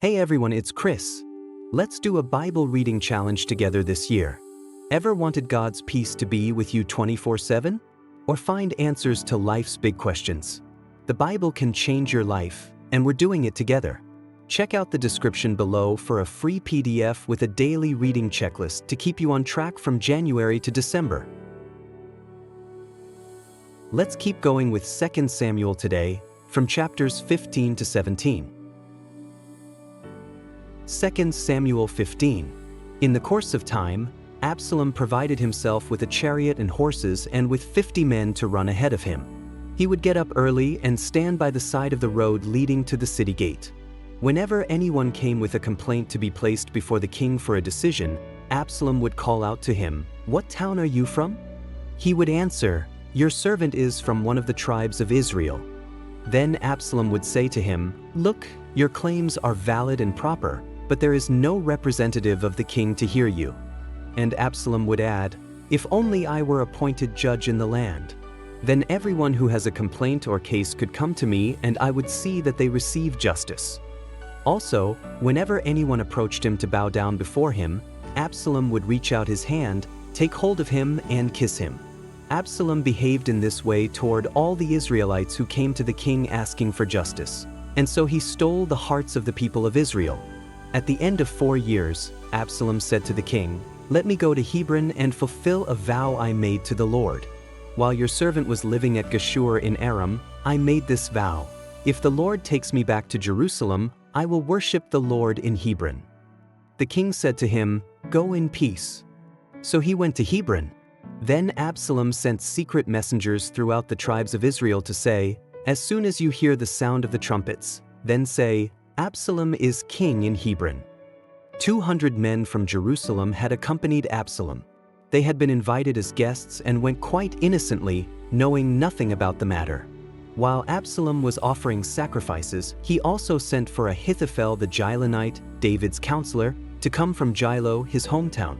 Hey everyone, it's Chris. Let's do a Bible reading challenge together this year. Ever wanted God's peace to be with you 24/7? Or find answers to life's big questions? The Bible can change your life, and we're doing it together. Check out the description below for a free PDF with a daily reading checklist to keep you on track from January to December. Let's keep going with 2 Samuel today, from chapters 15 to 17. 2 Samuel 15. In the course of time, Absalom provided himself with a chariot and horses and with 50 men to run ahead of him. He would get up early and stand by the side of the road leading to the city gate. Whenever anyone came with a complaint to be placed before the king for a decision, Absalom would call out to him, "What town are you from?" He would answer, "Your servant is from one of the tribes of Israel." Then Absalom would say to him, "Look, your claims are valid and proper, but there is no representative of the king to hear you." And Absalom would add, "If only I were appointed judge in the land. Then everyone who has a complaint or case could come to me and I would see that they receive justice." Also, whenever anyone approached him to bow down before him, Absalom would reach out his hand, take hold of him and kiss him. Absalom behaved in this way toward all the Israelites who came to the king asking for justice, and so he stole the hearts of the people of Israel. At the end of 4 years, Absalom said to the king, "Let me go to Hebron and fulfill a vow I made to the Lord. While your servant was living at Geshur in Aram, I made this vow. If the Lord takes me back to Jerusalem, I will worship the Lord in Hebron." The king said to him, "Go in peace." So he went to Hebron. Then Absalom sent secret messengers throughout the tribes of Israel to say, "As soon as you hear the sound of the trumpets, then say, 'Absalom is king in Hebron.'" 200 men from Jerusalem had accompanied Absalom. They had been invited as guests and went quite innocently, knowing nothing about the matter. While Absalom was offering sacrifices, he also sent for Ahithophel the Gilonite, David's counselor, to come from Gilo, his hometown.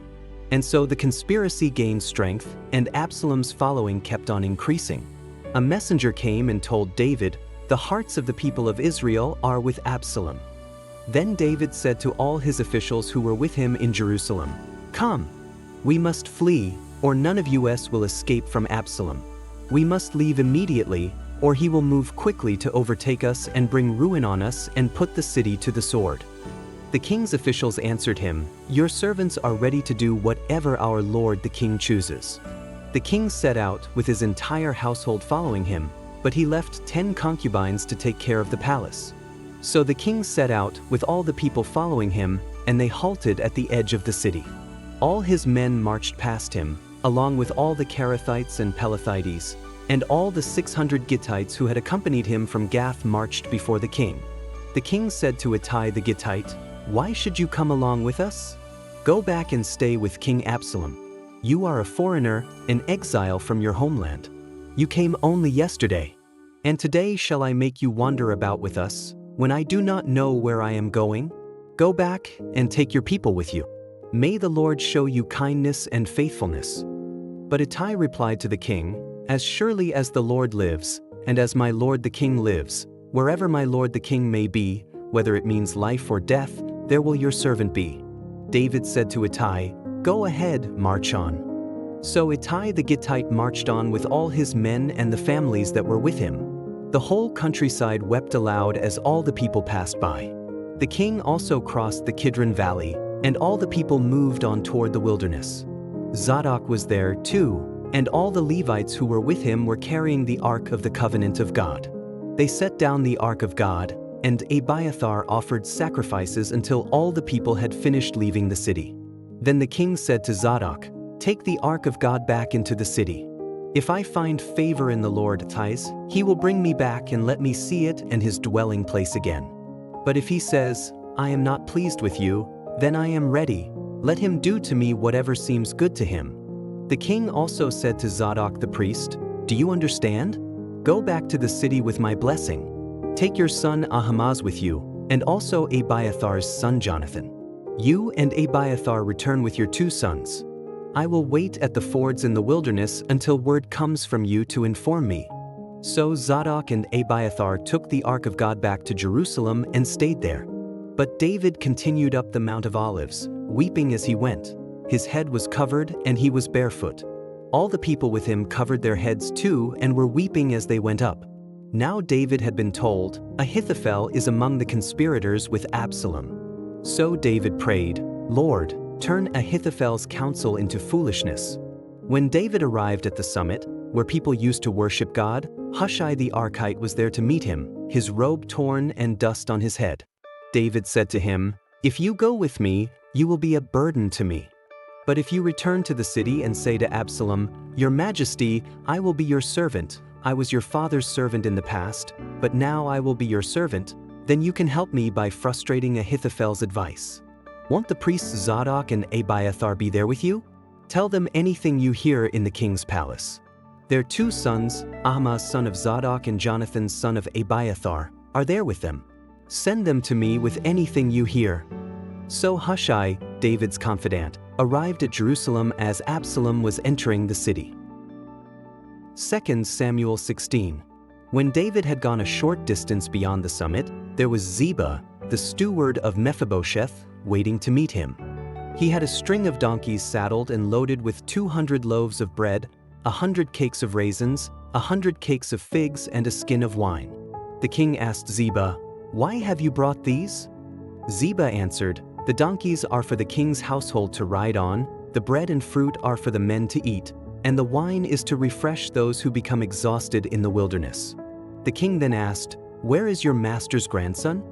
And so the conspiracy gained strength, and Absalom's following kept on increasing. A messenger came and told David, "The hearts of the people of Israel are with Absalom." Then David said to all his officials who were with him in Jerusalem, "Come, we must flee, or none of us will escape from Absalom. We must leave immediately, or he will move quickly to overtake us and bring ruin on us and put the city to the sword." The king's officials answered him, "Your servants are ready to do whatever our lord the king chooses." The king set out with his entire household following him, but he left 10 concubines to take care of the palace. So the king set out with all the people following him, and they halted at the edge of the city. All his men marched past him, along with all the Kerethites and Pelethites, and all the 600 Gittites who had accompanied him from Gath marched before the king. The king said to Ittai the Gittite, "Why should you come along with us? Go back and stay with King Absalom. You are a foreigner, an exile from your homeland. You came only yesterday, and today shall I make you wander about with us, when I do not know where I am going? Go back and take your people with you. May the Lord show you kindness and faithfulness." But Ittai replied to the king, "As surely as the Lord lives, and as my lord the king lives, wherever my lord the king may be, whether it means life or death, there will your servant be." David said to Ittai, "Go ahead, march on." So Ittai the Gittite marched on with all his men and the families that were with him. The whole countryside wept aloud as all the people passed by. The king also crossed the Kidron Valley, and all the people moved on toward the wilderness. Zadok was there too, and all the Levites who were with him were carrying the Ark of the Covenant of God. They set down the Ark of God, and Abiathar offered sacrifices until all the people had finished leaving the city. Then the king said to Zadok, "Take the Ark of God back into the city. If I find favor in the Lord's eyes, he will bring me back and let me see it and his dwelling place again. But if he says, 'I am not pleased with you,' then I am ready. Let him do to me whatever seems good to him." The king also said to Zadok the priest, "Do you understand? Go back to the city with my blessing. Take your son Ahimaaz with you, and also Abiathar's son Jonathan. You and Abiathar return with your 2 sons. I will wait at the fords in the wilderness until word comes from you to inform me." So Zadok and Abiathar took the Ark of God back to Jerusalem and stayed there. But David continued up the Mount of Olives, weeping as he went. His head was covered and he was barefoot. All the people with him covered their heads too and were weeping as they went up. Now David had been told, Ahithophel is among the conspirators with Absalom. So David prayed, Lord, turn Ahithophel's counsel into foolishness. When David arrived at the summit, where people used to worship God, Hushai the Archite was there to meet him, his robe torn and dust on his head. David said to him, If you go with me, you will be a burden to me. But if you return to the city and say to Absalom, Your Majesty, I will be your servant, I was your father's servant in the past, but now I will be your servant, then you can help me by frustrating Ahithophel's advice. Won't the priests Zadok and Abiathar be there with you? Tell them anything you hear in the king's palace. Their 2 sons, Ahimaaz son of Zadok and Jonathan son of Abiathar, are there with them. Send them to me with anything you hear. So Hushai, David's confidant, arrived at Jerusalem as Absalom was entering the city. 2 Samuel 16. When David had gone a short distance beyond the summit, there was Ziba, the steward of Mephibosheth, waiting to meet him. He had a string of donkeys saddled and loaded with 200 loaves of bread, 100 cakes of raisins, 100 cakes of figs, and a skin of wine. The king asked Ziba, Why have you brought these? Ziba answered, The donkeys are for the king's household to ride on, the bread and fruit are for the men to eat, and the wine is to refresh those who become exhausted in the wilderness. The king then asked, Where is your master's grandson?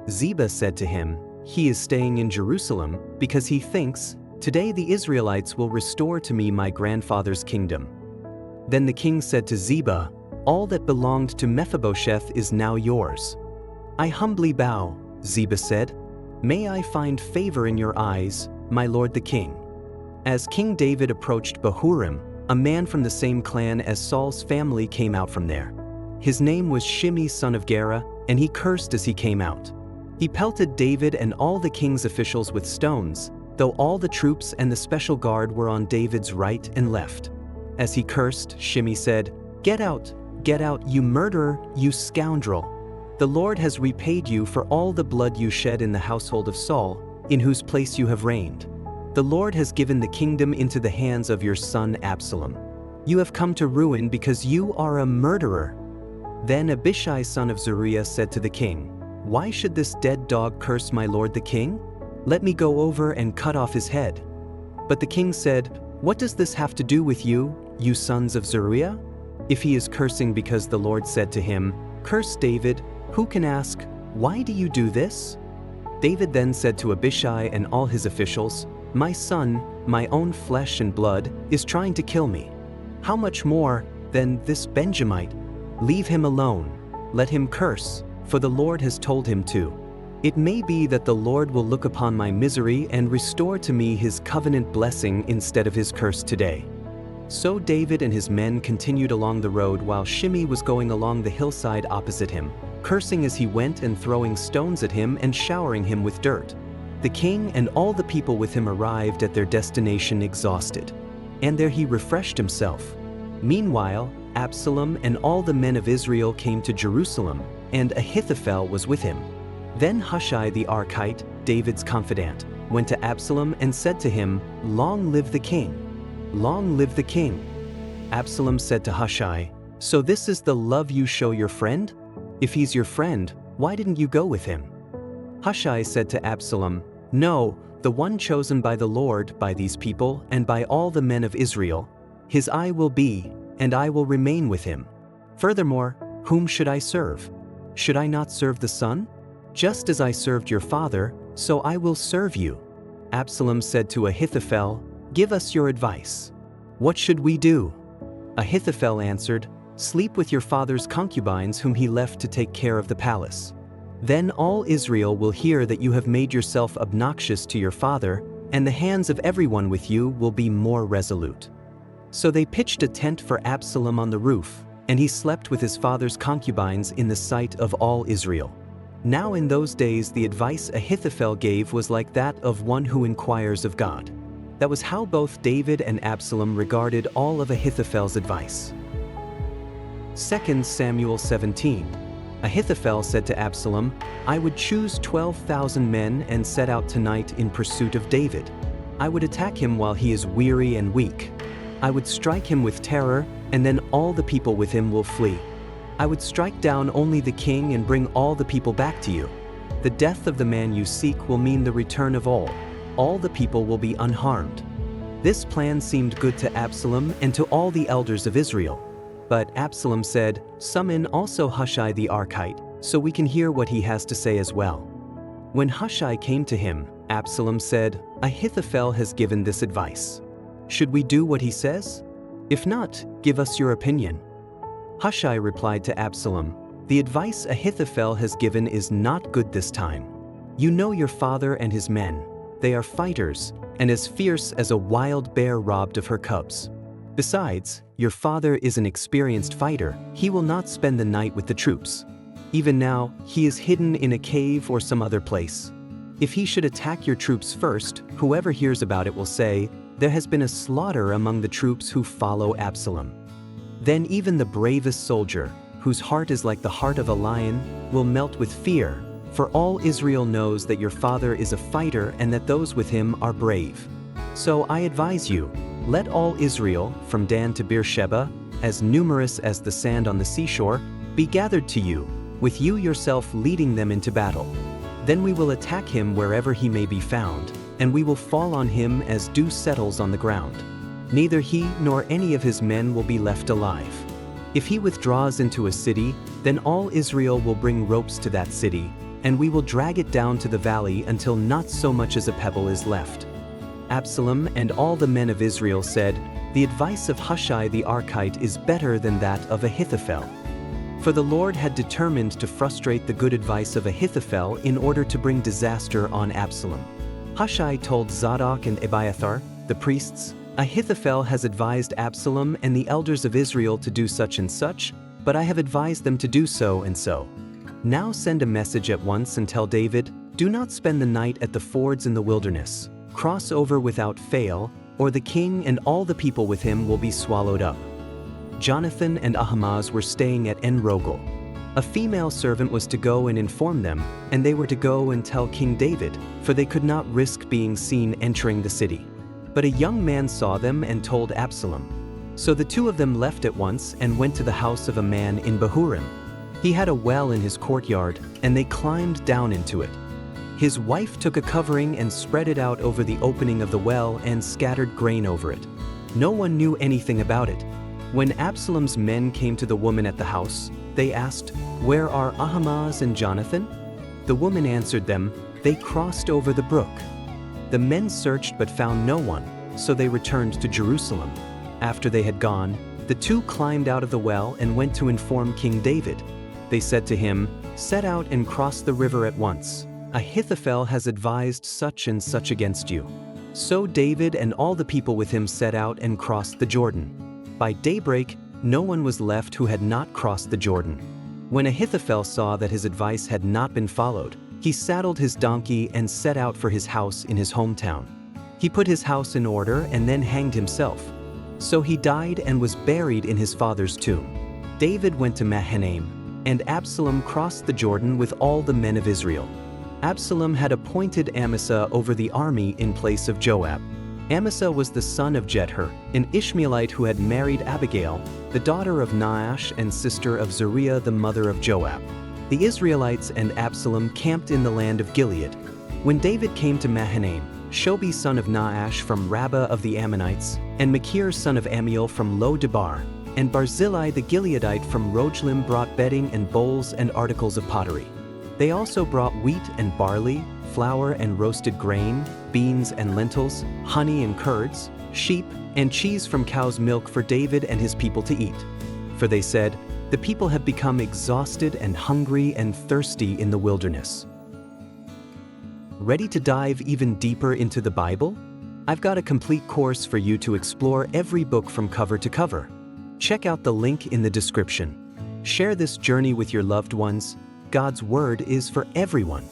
Ziba said to him, He is staying in Jerusalem because he thinks, Today the Israelites will restore to me my grandfather's kingdom. Then the king said to Ziba, All that belonged to Mephibosheth is now yours. I humbly bow, Ziba said. May I find favor in your eyes, my lord the king. As King David approached Bahurim, a man from the same clan as Saul's family came out from there. His name was Shimei son of Gera, and he cursed as he came out. He pelted David and all the king's officials with stones, though all the troops and the special guard were on David's right and left. As he cursed, Shimei said, get out, you murderer, you scoundrel. The Lord has repaid you for all the blood you shed in the household of Saul, in whose place you have reigned. The Lord has given the kingdom into the hands of your son Absalom. You have come to ruin because you are a murderer. Then Abishai son of Zeruiah said to the king, Why should this dead dog curse my lord the king? Let me go over and cut off his head. But the king said, What does this have to do with you, you sons of Zeruiah? If he is cursing because the Lord said to him, Curse David, who can ask, Why do you do this? David then said to Abishai and all his officials, My son, my own flesh and blood, is trying to kill me. How much more than this Benjamite? Leave him alone. Let him curse, for the Lord has told him to. It may be that the Lord will look upon my misery and restore to me his covenant blessing instead of his curse today. So David and his men continued along the road while Shimei was going along the hillside opposite him, cursing as he went and throwing stones at him and showering him with dirt. The king and all the people with him arrived at their destination exhausted, and there he refreshed himself. Meanwhile, Absalom and all the men of Israel came to Jerusalem, and Ahithophel was with him. Then Hushai the Archite, David's confidant, went to Absalom and said to him, Long live the king! Long live the king! Absalom said to Hushai, So this is the love you show your friend? If he's your friend, why didn't you go with him? Hushai said to Absalom, No, the one chosen by the Lord, by these people, and by all the men of Israel, his eye will be, and I will remain with him. Furthermore, whom should I serve? Should I not serve the son? Just as I served your father, so I will serve you. Absalom said to Ahithophel, Give us your advice. What should we do? Ahithophel answered, Sleep with your father's concubines whom he left to take care of the palace. Then all Israel will hear that you have made yourself obnoxious to your father, and the hands of everyone with you will be more resolute. So they pitched a tent for Absalom on the roof, and he slept with his father's concubines in the sight of all Israel. Now in those days the advice Ahithophel gave was like that of one who inquires of God. That was how both David and Absalom regarded all of Ahithophel's advice. 2 Samuel 17. Ahithophel said to Absalom, "I would choose 12,000 men and set out tonight in pursuit of David. I would attack him while he is weary and weak. I would strike him with terror, and then all the people with him will flee. I would strike down only the king and bring all the people back to you. The death of the man you seek will mean the return of all. All the people will be unharmed." This plan seemed good to Absalom and to all the elders of Israel. But Absalom said, "Summon also Hushai the Archite, so we can hear what he has to say as well." When Hushai came to him, Absalom said, "Ahithophel has given this advice. Should we do what he says? If not, give us your opinion." Hushai replied to Absalom, "The advice Ahithophel has given is not good this time. You know your father and his men. They are fighters, and as fierce as a wild bear robbed of her cubs. Besides, your father is an experienced fighter. He will not spend the night with the troops. Even now, he is hidden in a cave or some other place. If he should attack your troops first, whoever hears about it will say, 'There has been a slaughter among the troops who follow Absalom.' Then even the bravest soldier, whose heart is like the heart of a lion, will melt with fear, for all Israel knows that your father is a fighter and that those with him are brave. So I advise you, let all Israel, from Dan to Beersheba, as numerous as the sand on the seashore, be gathered to you, with you yourself leading them into battle. Then we will attack him wherever he may be found, and we will fall on him as dew settles on the ground. Neither he nor any of his men will be left alive. If he withdraws into a city, then all Israel will bring ropes to that city, and we will drag it down to the valley until not so much as a pebble is left." Absalom and all the men of Israel said, "The advice of Hushai the Archite is better than that of Ahithophel." For the Lord had determined to frustrate the good advice of Ahithophel in order to bring disaster on Absalom. Hushai told Zadok and Abiathar, the priests, "Ahithophel has advised Absalom and the elders of Israel to do such and such, but I have advised them to do so and so. Now send a message at once and tell David, 'Do not spend the night at the fords in the wilderness. Cross over without fail, or the king and all the people with him will be swallowed up.'" Jonathan and Ahimaaz were staying at En-Rogel. A female servant was to go and inform them, and they were to go and tell King David, for they could not risk being seen entering the city. But a young man saw them and told Absalom. So the two of them left at once and went to the house of a man in Bahurim. He had a well in his courtyard, and they climbed down into it. His wife took a covering and spread it out over the opening of the well and scattered grain over it. No one knew anything about it. When Absalom's men came to the woman at the house, they asked, "Where are Ahimaaz and Jonathan?" The woman answered them, "They crossed over the brook." The men searched but found no one, so they returned to Jerusalem. After they had gone, the two climbed out of the well and went to inform King David. They said to him, "Set out and cross the river at once. Ahithophel has advised such and such against you." So David and all the people with him set out and crossed the Jordan. By daybreak, no one was left who had not crossed the Jordan. When Ahithophel saw that his advice had not been followed, he saddled his donkey and set out for his house in his hometown. He put his house in order and then hanged himself. So he died and was buried in his father's tomb. David went to Mahanaim, and Absalom crossed the Jordan with all the men of Israel. Absalom had appointed Amasa over the army in place of Joab. Amasa was the son of Jether, an Ishmaelite who had married Abigail, the daughter of Nahash and sister of Zeruiah the mother of Joab. The Israelites and Absalom camped in the land of Gilead. When David came to Mahanaim, Shobi son of Nahash from Rabbah of the Ammonites, and Machir son of Ammiel from Lo-Debar, and Barzillai the Gileadite from Roglim brought bedding and bowls and articles of pottery. They also brought wheat and barley, flour and roasted grain, beans and lentils, honey and curds, sheep, and cheese from cow's milk for David and his people to eat. For they said, "The people have become exhausted and hungry and thirsty in the wilderness." Ready to dive even deeper into the Bible? I've got a complete course for you to explore every book from cover to cover. Check out the link in the description. Share this journey with your loved ones. God's Word is for everyone.